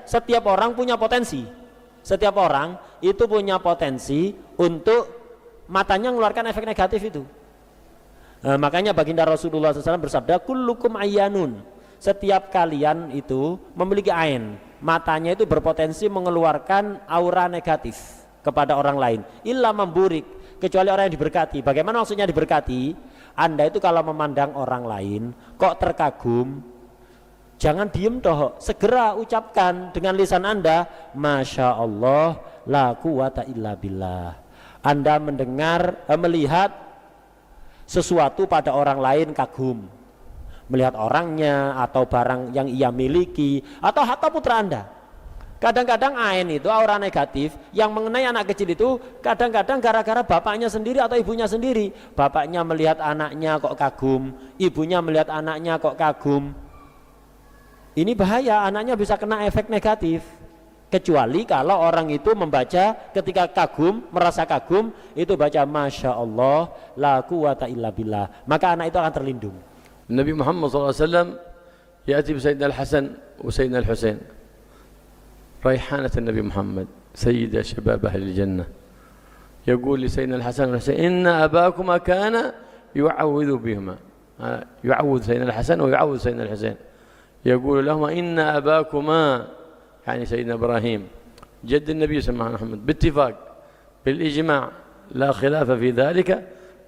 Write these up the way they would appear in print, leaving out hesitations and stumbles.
setiap orang punya potensi. Setiap orang itu punya potensi untuk matanya mengeluarkan efek negatif itu. Makanya baginda Rasulullah SAW bersabda, kullukum ayyanun. Setiap kalian itu memiliki ain, matanya itu berpotensi mengeluarkan aura negatif kepada orang lain. Illa memburik, kecuali orang yang diberkati. Bagaimana maksudnya diberkati? Anda itu kalau memandang orang lain kok terkagum, jangan diem toh, segera ucapkan dengan lisan Anda, Masya Allah la quwata illa billah. Anda mendengar, melihat sesuatu pada orang lain kagum, melihat orangnya atau barang yang ia miliki atau harta putra Anda. Kadang-kadang ain itu aura negatif yang mengenai anak kecil itu kadang-kadang gara-gara bapaknya sendiri atau ibunya sendiri. Bapaknya melihat anaknya kok kagum, ibunya melihat anaknya kok kagum. Ini bahaya, anaknya bisa kena efek negatif. Kecuali kalau orang itu membaca ketika kagum, merasa kagum, itu baca Masya Allah la quwata illa billah, maka anak itu akan terlindung. Nabi Muhammad SAW يأتي بسيدنا الحسن وسيدنا الحسين ريحانة النبي محمد سيد شباب أهل الجنة يقول لسيدنا الحسن والحسين إن أباكما كان يعوذ بهما يعوذ سيدنا الحسن ويعوذ سيدنا الحسين يقول لهما إن أباكما يعني سيدنا إبراهيم جد النبي صلى الله عليه وسلم باتفاق بالإجماع لا خلاف في ذلك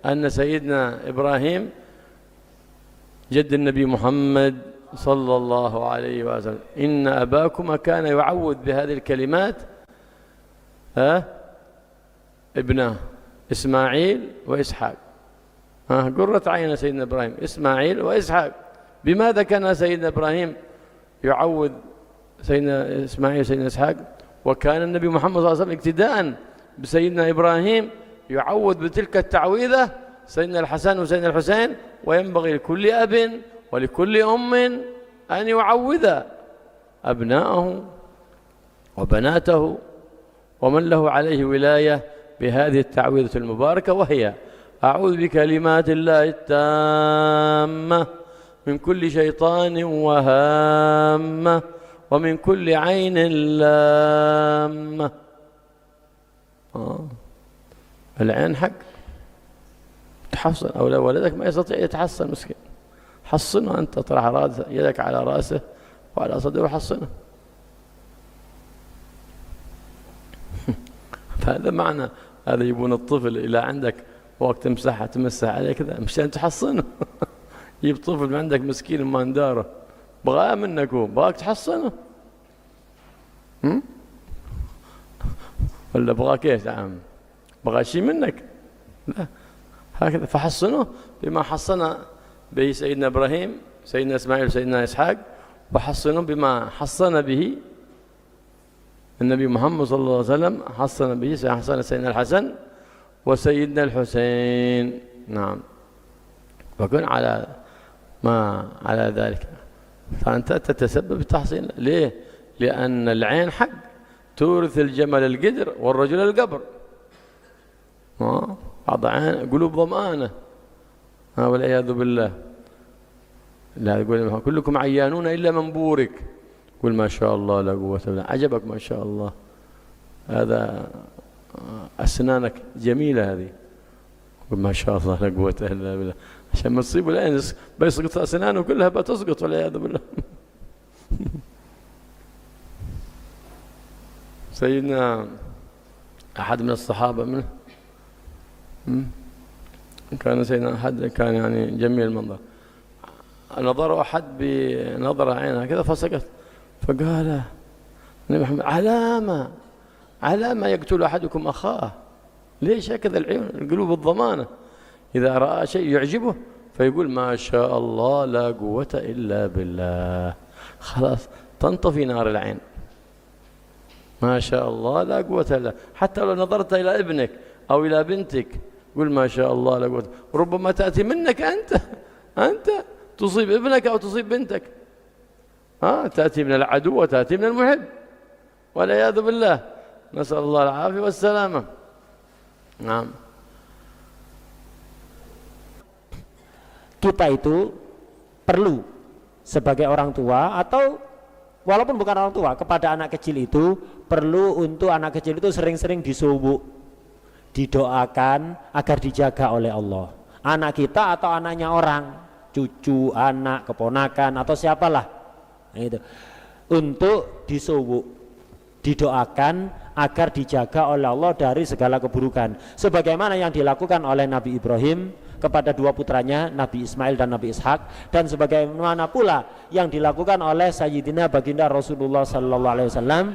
أن سيدنا إبراهيم جد النبي محمد صلى الله عليه وسلم إن أباكما كان يعوذ بهذه الكلمات ابنه إسماعيل وإسحاق قرة عين سيدنا إبراهيم إسماعيل وإسحاق. بماذا كان سيدنا إبراهيم يعوذ سيدنا إسماعيل وسيدنا إسحاق؟ وكان النبي محمد صلى الله عليه وسلم اقتداء بسيدنا إبراهيم يعوذ بتلك التعويذة سيدنا الحسن وسيدنا الحسين. وينبغي لكل أب ولكل أم أن يعوذ أبناءه وبناته ومن له عليه ولاية بهذه التعويذة المباركة، وهي أعوذ بكلمات الله التامة من كل شيطان وهامة ومن كل عين لامة. العين حق تحصن، أو لو ولدك ما يستطيع يتحصن مسكين، حصنه أنت، طرح راسه يدك على رأسه وعلى صدره وحصنه. فهذا معنى، هذا يبون الطفل إلى عندك وقت تمسح عليه كذا مشان تحصنه. يجيب طفل من عندك مسكين ما نداره بغاه منك، هو بغاك تحصنه ولا بغاك ايش يا عم؟ بغى شيء منك؟ لا، هكذا. فحصنه بما حصن به سيدنا إبراهيم سيدنا إسماعيل وسيدنا إسحاق، وحصنه بما حصن به النبي محمد صلى الله عليه وسلم، حصن به سيدنا الحسن وسيدنا الحسين. نعم، وكن على ما على ذلك، فأنت تتسبب بتحصين. ليه؟ لأن العين حق تورث الجمل القدر والرجل القبر. بعض عين قلوب ظمآنة والعياذ بالله. لا يقول كلكم عيانون إلا من بورك، قل ما شاء الله لا قوة إلا بالله. عجبك ما شاء الله، هذا أسنانك جميلة هذه، قل ما شاء الله لا قوة إلا بالله، عشان ما تصيب العين بيسقط أسنانه كلها بتسقط والعياذ بالله. سيدنا أحد من الصحابة منه كان سيدنا أحد كان يعني جميل المنظر، نظر أحد بنظر عينها كذا فسكت، فقال النبي محمد على ما يقتل أحدكم أخاه؟ ليش هكذا العيون القلوب الضمانة؟ إذا رأى شيء يعجبه فيقول ما شاء الله لا قوة إلا بالله، خلاص تنطفي نار العين. ما شاء الله لا قوة إلا، حتى لو نظرت إلى ابنك أو إلى بنتك قل ما شاء الله لا قوة. ربما تأتي منك أنت تصيب ابنك أو تصيب بنتك، تأتي من العدو وتأتي من المحب والعياذ بالله، نسأل الله العافية والسلامة. نعم. Kita itu perlu sebagai orang tua atau walaupun bukan orang tua, kepada anak kecil itu perlu untuk anak kecil itu sering-sering disuwuk, didoakan agar dijaga oleh Allah. Anak kita atau anaknya orang, cucu, anak, keponakan atau siapalah, itu untuk disuwuk, didoakan agar dijaga oleh Allah dari segala keburukan, sebagaimana yang dilakukan oleh Nabi Ibrahim kepada dua putranya, Nabi Ismail dan Nabi Ishak, dan sebagaimana pula yang dilakukan oleh Sayyidina Baginda Rasulullah sallallahu alaihi wasallam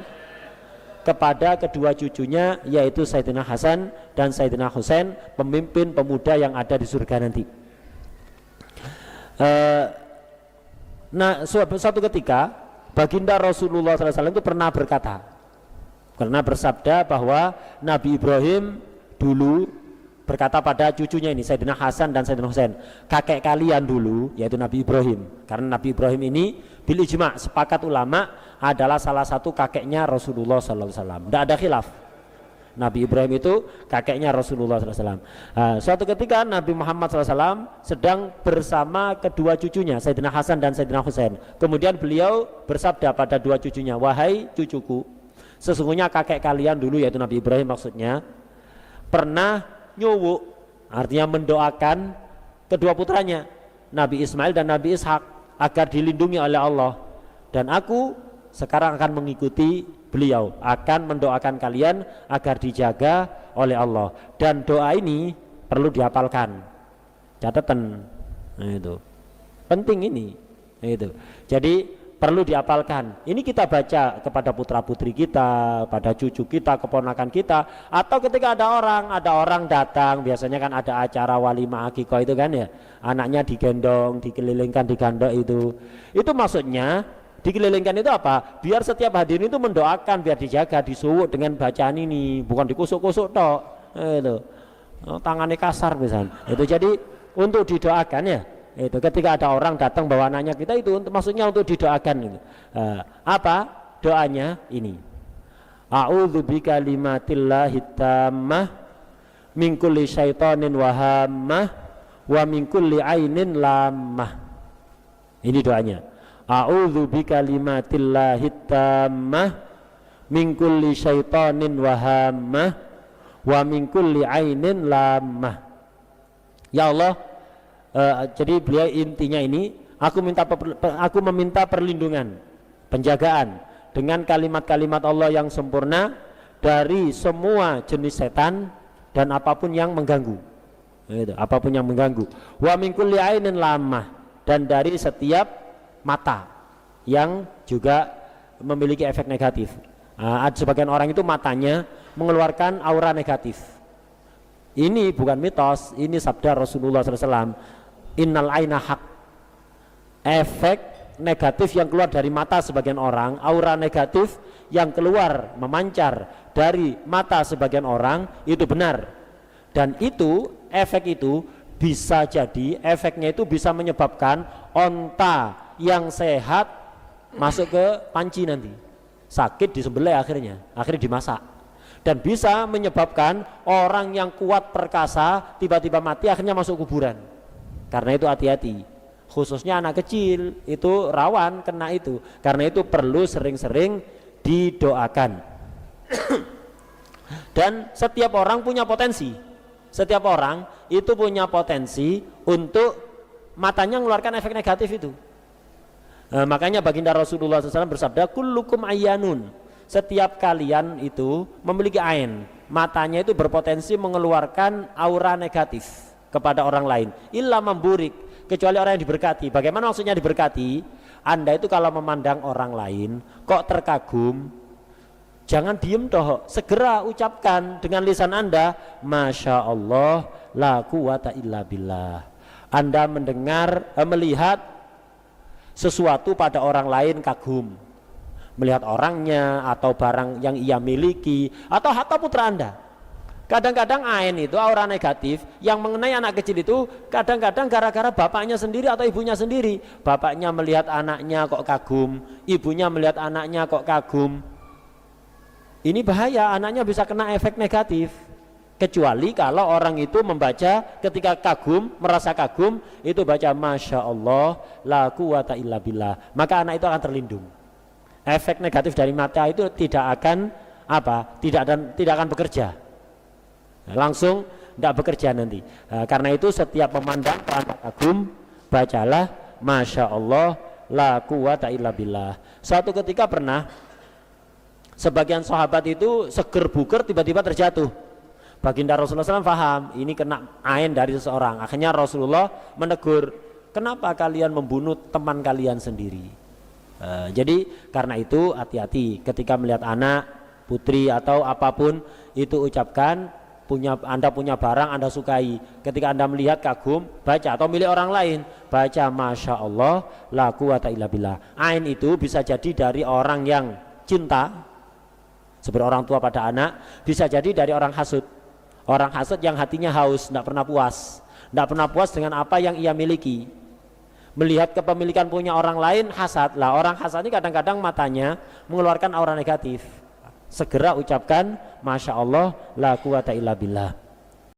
kepada kedua cucunya, yaitu Sayyidina Hasan dan Sayyidina Husain, pemimpin pemuda yang ada di surga nanti. Nah, suatu ketika Baginda Rasulullah SAW itu pernah berkata, karena bersabda bahwa Nabi Ibrahim dulu berkata pada cucunya ini, Sayyidina Hasan dan Sayyidina Husain, kakek kalian dulu, yaitu Nabi Ibrahim, karena Nabi Ibrahim ini bil ijma', sepakat ulama, adalah salah satu kakeknya Rasulullah SAW. Tidak ada khilaf, Nabi Ibrahim itu kakeknya Rasulullah SAW. Suatu ketika Nabi Muhammad SAW sedang bersama kedua cucunya, Sayyidina Hasan dan Sayyidina Husain. Kemudian beliau bersabda pada dua cucunya, wahai cucuku, sesungguhnya kakek kalian dulu, yaitu Nabi Ibrahim maksudnya, pernah nyuwuk, artinya mendoakan kedua putranya, Nabi Ismail dan Nabi Ishak, agar dilindungi oleh Allah. Dan aku sekarang akan mengikuti beliau, akan mendoakan kalian agar dijaga oleh Allah. Dan doa ini perlu dihafalkan, catatan, nah, itu penting ini, itu. Jadi perlu dihafalkan. Ini kita baca kepada putra putri kita, pada cucu kita, keponakan kita, atau ketika ada orang datang, biasanya kan ada acara walimah akikah itu kan ya, anaknya digendong, dikelilingkan, digandok itu maksudnya dikelilingkan itu apa? Biar setiap hadirin itu mendoakan, biar dijaga, disuwuk dengan bacaan ini, bukan dikusuk-kusuk tok, itu tangannya kasar misalnya, itu. Jadi untuk didoakan ya, itu ketika ada orang datang bawa anaknya kita, itu untuk, maksudnya untuk didoakan itu. Apa doanya ini? A'udzu bikalimatillahi tammah min kulli syaitonin wahammah wa min kulli ainin lammah. Ini doanya. A'udzu bikalimatillahi tammah min kulli syaitonin wahammah wa min kulli ainin lammah. Ya Allah, jadi beliau intinya ini, aku meminta perlindungan, penjagaan dengan kalimat-kalimat Allah yang sempurna dari semua jenis setan dan apapun yang mengganggu, apapun yang mengganggu. Wa min kulli ainin lammah, dan dari setiap mata yang juga memiliki efek negatif. Sebagian orang itu matanya mengeluarkan aura negatif. Ini bukan mitos, ini sabda Rasulullah SAW. Innal aina haq. Efek negatif yang keluar dari mata sebagian orang, aura negatif yang keluar memancar dari mata sebagian orang, itu benar. Dan itu, efek itu bisa jadi, efeknya itu bisa menyebabkan onta yang sehat masuk ke panci nanti, sakit disembelih, akhirnya dimasak. Dan bisa menyebabkan orang yang kuat perkasa tiba-tiba mati, akhirnya masuk kuburan. Karena itu hati-hati, khususnya anak kecil itu rawan kena itu. Karena itu perlu sering-sering didoakan. Dan setiap orang punya potensi, setiap orang itu punya potensi untuk matanya mengeluarkan efek negatif itu. Makanya baginda Rasulullah SAW bersabda, kullukum ayyanun, setiap kalian itu memiliki ain, matanya itu berpotensi mengeluarkan aura negatif kepada orang lain, illa memburik, kecuali orang yang diberkati. Bagaimana maksudnya diberkati? Anda itu kalau memandang orang lain kok terkagum, jangan diem toh, segera ucapkan dengan lisan Anda, Masya Allah la quwata illa billah. Anda mendengar, melihat sesuatu pada orang lain kagum, melihat orangnya atau barang yang ia miliki atau harta putra Anda. Kadang-kadang ain itu aura negatif yang mengenai anak kecil itu kadang-kadang gara-gara bapaknya sendiri atau ibunya sendiri. Bapaknya melihat anaknya kok kagum, ibunya melihat anaknya kok kagum. Ini bahaya, anaknya bisa kena efek negatif. Kecuali kalau orang itu membaca ketika kagum, merasa kagum, itu baca Masya Allah la quwata illa billah, maka anak itu akan terlindung. efek negatif dari mata itu tidak akan tidak akan bekerja. Langsung tidak bekerja nanti. Karena itu setiap memandang anda kagum, bacalah Masya Allah la quwata illa billah. Suatu ketika pernah sebagian sahabat itu seger buger tiba-tiba terjatuh. Baginda Rasulullah SAW paham ini kena ain dari seseorang. Akhirnya Rasulullah menegur, kenapa kalian membunuh teman kalian sendiri? Jadi karena itu hati-hati ketika melihat anak, putri atau apapun itu ucapkan, Anda punya barang Anda sukai, ketika Anda melihat kagum, baca, atau milik orang lain, baca Masya Allah la quwata illa billah. Ain itu bisa jadi dari orang yang cinta seperti orang tua pada anak, bisa jadi dari orang hasud. Orang hasud yang hatinya haus, tidak pernah puas dengan apa yang ia miliki. Melihat kepemilikan punya orang lain, hasad. Lah orang hasad ini kadang-kadang matanya mengeluarkan aura negatif. Segera ucapkan Masya Allah la quwata illa billah.